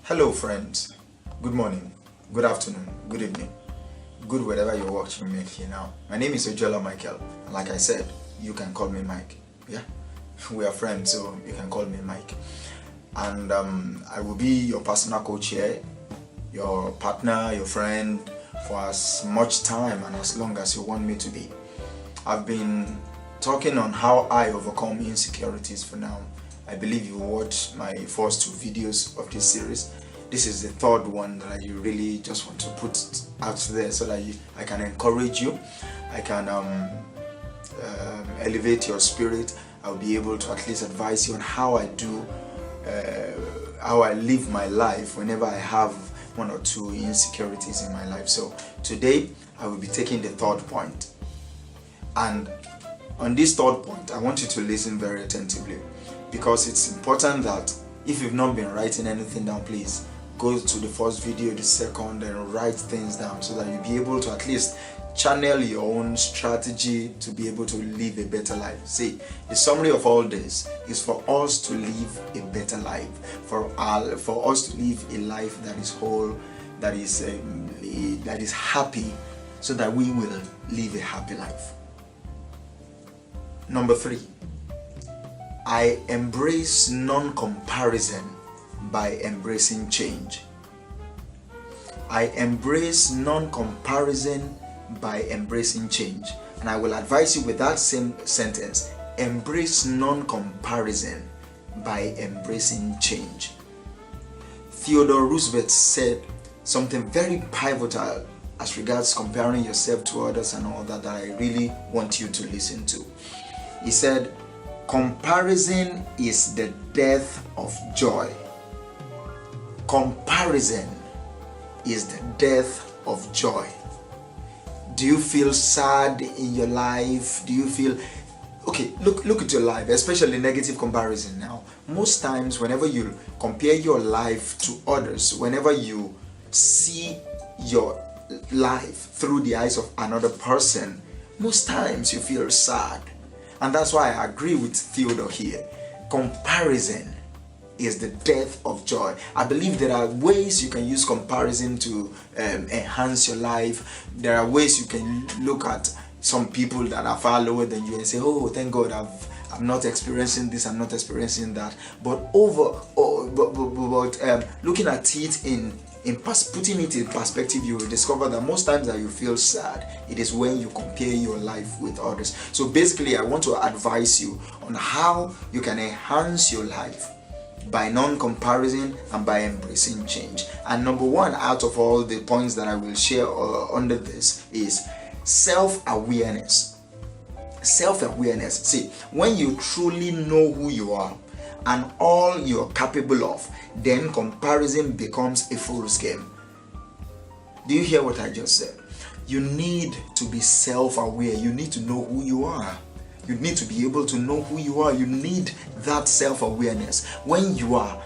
Hello friends, good morning, good afternoon, good evening, good wherever you're watching me here now. My name is Ojola Michael, and like I said, you can call me Mike. Yeah, we are friends, so you can call me Mike. And I will be your personal coach here, your partner, your friend, for as much time and as long as you want me to be. I've been talking on how I overcome insecurities for now. I believe you watched my first two videos of this series. This is the third one that I really just want to put out there so that I can encourage you. I can elevate your spirit. I'll be able to at least advise you on how I do, how I live my life whenever I have one or two insecurities in my life. So today I will be taking the third point. And on this third point, I want you to listen very attentively, because it's important that if you've not been writing anything down, please go to the first video, the second, and write things down so that you'll be able to at least channel your own strategy to be able to live a better life. See, the summary of all this is for us to live a better life, for us to live a life that is whole, that is happy, so that we will live a happy life. Number 3, I embrace non-comparison by embracing change. I embrace non-comparison by embracing change. And I will advise you with that same sentence: embrace non-comparison by embracing change. Theodore Roosevelt said something very pivotal as regards comparing yourself to others and all that I really want you to listen to. He said, comparison is the death of joy. Comparison is the death of joy. Do you feel sad in your life? Do you feel okay? Look at your life, especially negative comparison. Now, most times whenever you compare your life to others, whenever you see your life through the eyes of another person, most times you feel sad. And that's why I agree with Theodore here. Comparison is the death of joy. I believe there are ways you can use comparison to enhance your life. There are ways you can look at some people that are far lower than you and say, oh, thank God I'm not experiencing this, I'm not experiencing that. But looking at it putting it in perspective, you will discover that most times that you feel sad, it is when you compare your life with others. So basically, I want to advise you on how you can enhance your life by non-comparison and by embracing change. And number 1 out of all the points that I will share under this is self-awareness. Self-awareness. See, when you truly know who you are and all you're capable of, then comparison becomes a fool's game. Do you hear what I just said? You need to be self-aware. You need to know who you are. You need to be able to know who you are. You need that self-awareness. When you are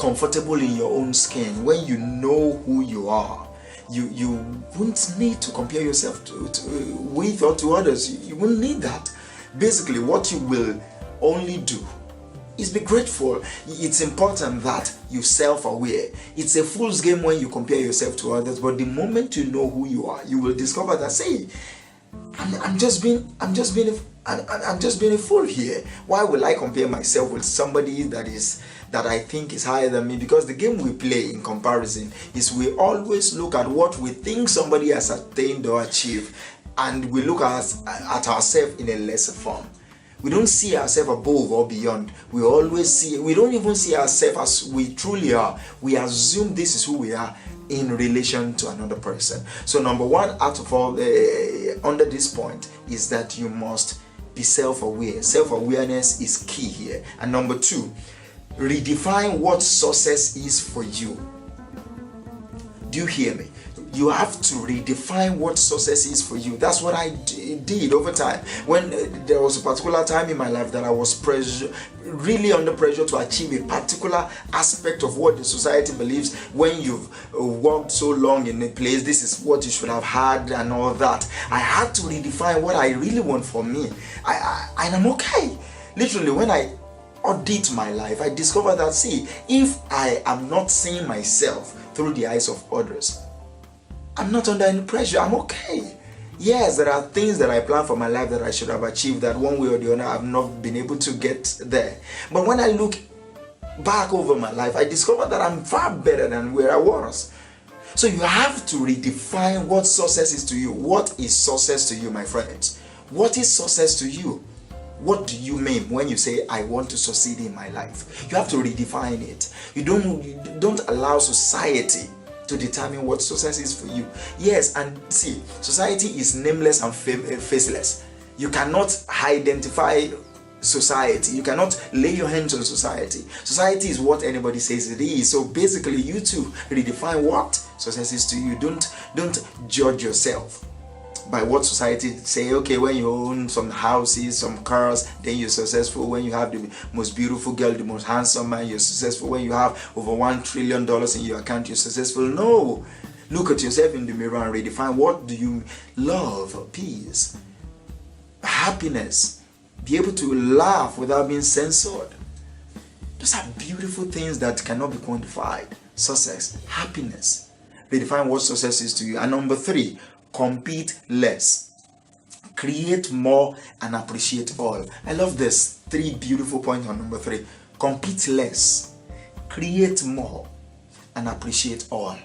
comfortable in your own skin, when you know who you are, you won't need to compare yourself with or to others. You won't need that. Basically, what you will only do is be grateful. It's important that you're self-aware. It's a fool's game when you compare yourself to others, but the moment you know who you are, you will discover that, say, I'm just being a fool here. Why will I compare myself with somebody that I think is higher than me? Because the game we play in comparison is we always look at what we think somebody has attained or achieved, and we look at ourselves in a lesser form. We don't see ourselves above or beyond. We don't even see ourselves as we truly are. We assume this is who we are in relation to another person. So number 1 out of all under this point is that you must be self-aware. Self-awareness is key here. And number 2, redefine what success is for you. Do you hear me? You have to redefine what success is for you. That's what I did over time. When there was a particular time in my life that I was really under pressure to achieve a particular aspect of what the society believes. When you've worked so long in a place, this is what you should have had and all that. I had to redefine what I really want for me. And I'm okay. Literally, when I audit my life, I discover that, see, if I am not seeing myself through the eyes of others, I'm not under any pressure, I'm okay. Yes, there are things that I plan for my life that I should have achieved that one way or the other I've not been able to get there. But when I look back over my life, I discover that I'm far better than where I was. So you have to redefine what success is to you. What is success to you, my friends? What is success to you? What do you mean when you say, I want to succeed in my life? You have to redefine it. You don't allow society to determine what success is for you. Yes, and see, society is nameless and faceless. You cannot identify society. You cannot lay your hands on society. Society is what anybody says it is. So basically, you too redefine what success is to you. Don't judge yourself by what society say. Okay, when you own some houses, some cars, then you're successful. When you have the most beautiful girl, the most handsome man, you're successful. When you have over $1 trillion in your account, you're successful. No, look at yourself in the mirror and redefine. What do you love? Peace, happiness, be able to laugh without being censored. Those are beautiful things that cannot be quantified. Success, happiness. Redefine what success is to you. And number 3, compete less, create more, and appreciate all. I love this 3 beautiful points on number 3. Compete less, create more, and appreciate all.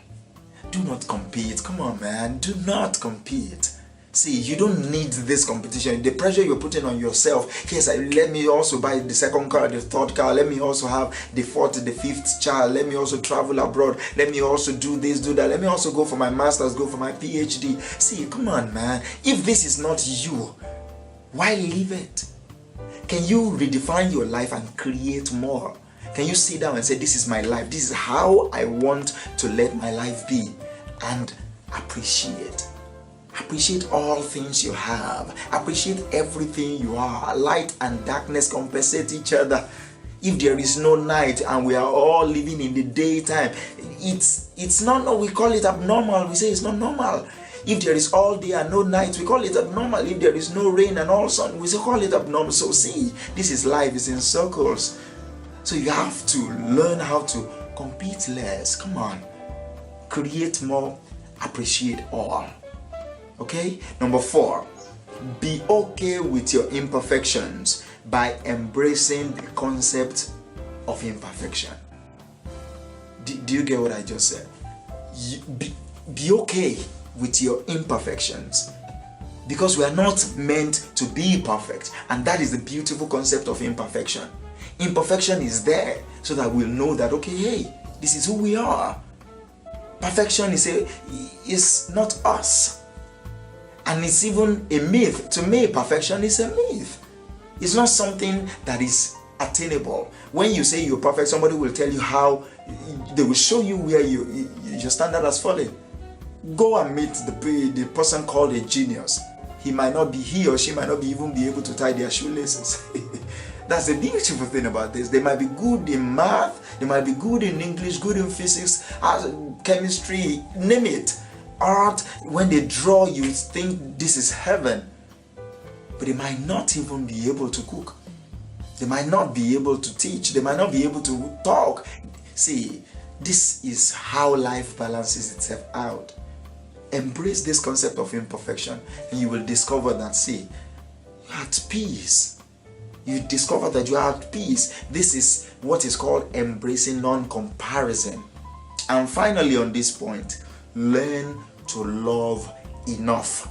Do not compete. Come on, man. Do not compete. See, you don't need this competition. The pressure you're putting on yourself. Yes, let me also buy the 2nd car, the 3rd car. Let me also have the 4th, the 5th child. Let me also travel abroad. Let me also do this, do that. Let me also go for my master's, go for my PhD. See, come on, man. If this is not you, why leave it? Can you redefine your life and create more? Can you sit down and say, this is my life. This is how I want to let my life be. And appreciate. Appreciate all things you have. Appreciate everything you are. Light and darkness compensate each other. If there is no night and we are all living in the daytime, it's not, no, we call it abnormal. We say it's not normal. If there is all day and no night, we call it abnormal. If there is no rain and all sun, we call it abnormal. So see, this is life, it's in circles. So you have to learn how to compete less. Come on. Create more, appreciate all. Okay? Number 4, be okay with your imperfections by embracing the concept of imperfection. Do you get what I just said? Be okay with your imperfections, because we are not meant to be perfect, and that is the beautiful concept of imperfection. Imperfection is there so that we'll know that, okay, hey, this is who we are. Perfection is not us. And it's even a myth. To me, perfection is a myth. It's not something that is attainable. When you say you're perfect, somebody will tell you how, they will show you where your standard has fallen. Go and meet the person called a genius. He or she might not even be able to tie their shoelaces. That's the beautiful thing about this. They might be good in math, they might be good in English, good in physics, chemistry, name it. Art, when they draw, you think this is heaven, but they might not even be able to cook. They might not be able to teach. They might not be able to talk. See, this is how life balances itself out. Embrace this concept of imperfection, and you will discover that, see, you're at peace. You discover that you are at peace. This is what is called embracing non-comparison. And finally, on this point, learn to love enough.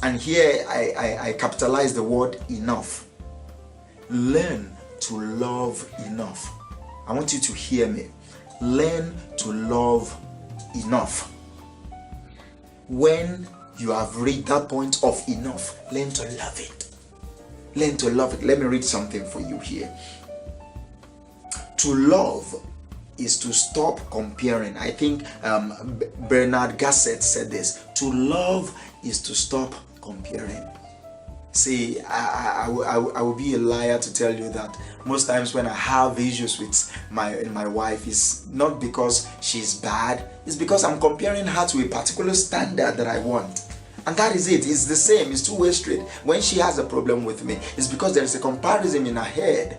And here I capitalize the word enough. Learn to love enough. I want you to hear me. Learn to love enough. When you have reached that point of enough, learn to love it. Learn to love it. Let me read something for you here. To love is to stop comparing. I think Bernard Gasset said this. To love is to stop comparing. See, I will be a liar to tell you that most times when I have issues with my wife, it's not because she's bad, it's because I'm comparing her to a particular standard that I want. And that is it. It's the same. It's two-way street. When she has a problem with me, it's because there is a comparison in her head.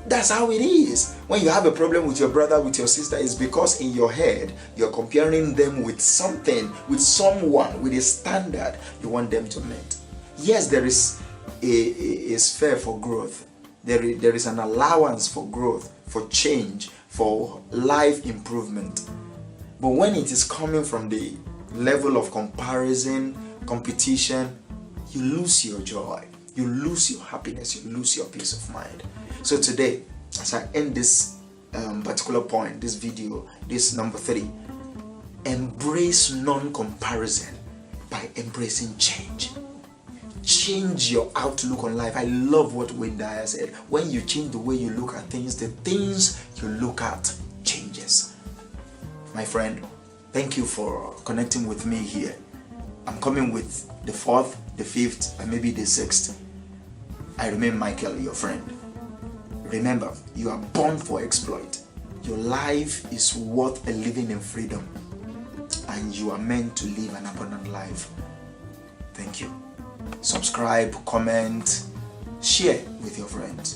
That's how it is. When you have a problem with your brother, with your sister, it's because in your head you're comparing them with something, with someone, with a standard you want them to meet. Yes, there is a sphere for growth. There is an allowance for growth, for change, for life improvement. But when it is coming from the level of comparison, competition, you lose your joy, you lose your happiness, you lose your peace of mind. So today, as I end this particular point, this video, this number 3, embrace non-comparison by embracing change. Change your outlook on life. I love what Wayne Dyer said. When you change the way you look at things, the things you look at changes. My friend, thank you for connecting with me here. I'm coming with the 4th, the 5th, and maybe the 6th. I remain Michael, your friend. Remember, you are born for exploit. Your life is worth a living in freedom, and you are meant to live an abundant life. Thank you. Subscribe, comment, share with your friends.